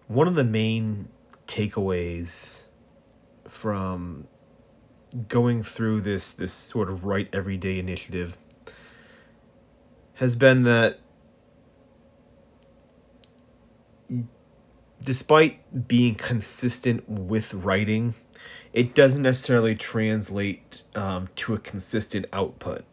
One of the main takeaways from going through this sort of write everyday initiative has been that despite being consistent with writing, it doesn't necessarily translate to a consistent output.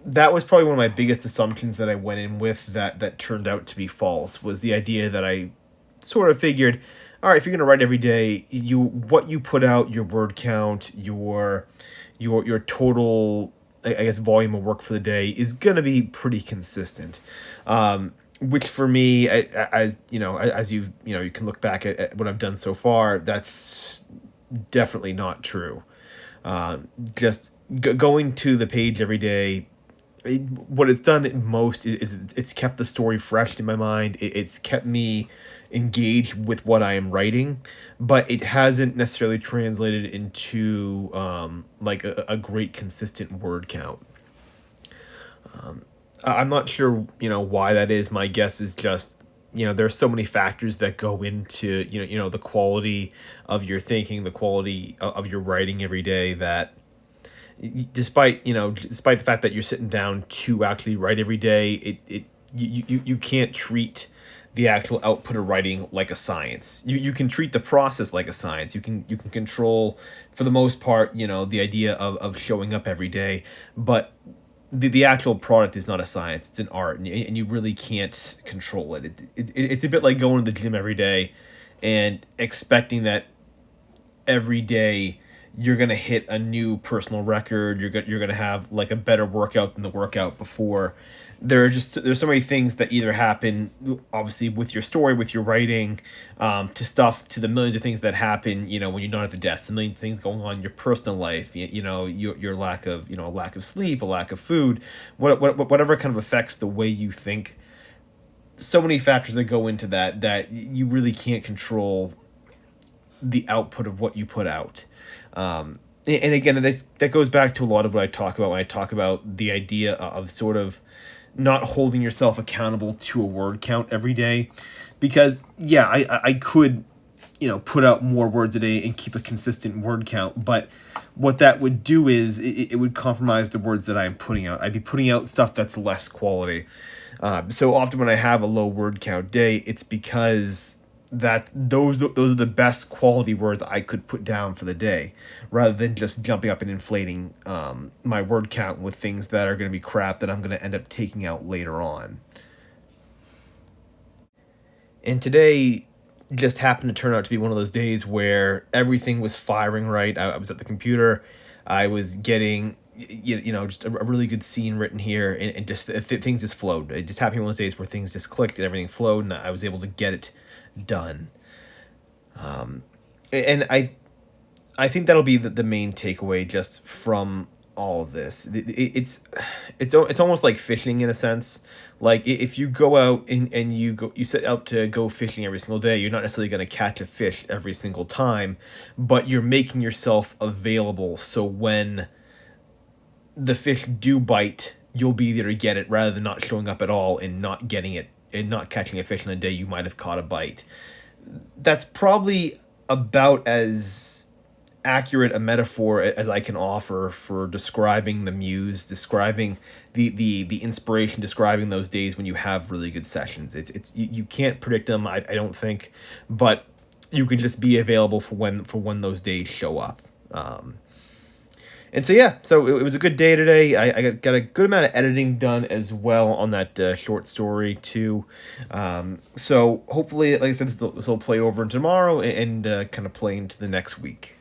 That was probably one of my biggest assumptions that I went in with that turned out to be false, was the idea that I sort of figured, all right, if you're going to write every day, what you put out, your word count, your total, I guess, volume of work for the day is going to be pretty consistent. Which for me, as you know, as you can look back at what I've done so far, that's definitely not true. Just going to the page every day, what it's done most is it's kept the story fresh in my mind. It's kept me engaged with what I am writing, but it hasn't necessarily translated into like a great consistent word count. I'm not sure, why that is. My guess is just, there's so many factors that go into, the quality of your thinking, the quality of your writing every day, that despite the fact that you're sitting down to actually write every day, you can't treat the actual output of writing like a science. You can treat the process like a science. You can control, for the most part, the idea of showing up every day, but the actual product is not a science. It's an art, and you really can't control it. It's a bit like going to the gym every day and expecting that every day you're going to hit a new personal record. You're going to have like a better workout than the workout before. There's so many things that either happen, obviously, with your story, with your writing, to the millions of things that happen, when you're not at the desk, a million things going on in your personal life, your lack of, lack of sleep, a lack of food, whatever kind of affects the way you think. So many factors that go into that you really can't control the output of what you put out. And again, that goes back to a lot of what I talk about when I talk about the idea of sort of not holding yourself accountable to a word count every day. Because, yeah, I could, put out more words a day and keep a consistent word count. But what that would do is it would compromise the words that I'm putting out. I'd be putting out stuff that's less quality. So often when I have a low word count day, it's because those are the best quality words I could put down for the day, rather than just jumping up and inflating my word count with things that are going to be crap that I'm going to end up taking out later on. And today just happened to turn out to be one of those days where everything was firing right. I was at the computer. I was getting just a really good scene written here, and just things just flowed. It just happened one of those days where things just clicked and everything flowed, and I was able to get it done. And I think that'll be the main takeaway just from all of this. It's almost like fishing in a sense. Like if you go out and you set out to go fishing every single day, you're not necessarily going to catch a fish every single time, but you're making yourself available so when the fish do bite, you'll be there to get it, rather than not showing up at all and not getting it and not catching a fish in a day you might have caught a bite. That's probably about as accurate a metaphor as I can offer for describing the muse, describing the inspiration, describing those days when you have really good sessions. You can't predict them, I don't think, but you can just be available for when those days show up. And so yeah, so it was a good day today. I got a good amount of editing done as well on that short story too. So hopefully, like I said, this will play over tomorrow and kind of play into the next week.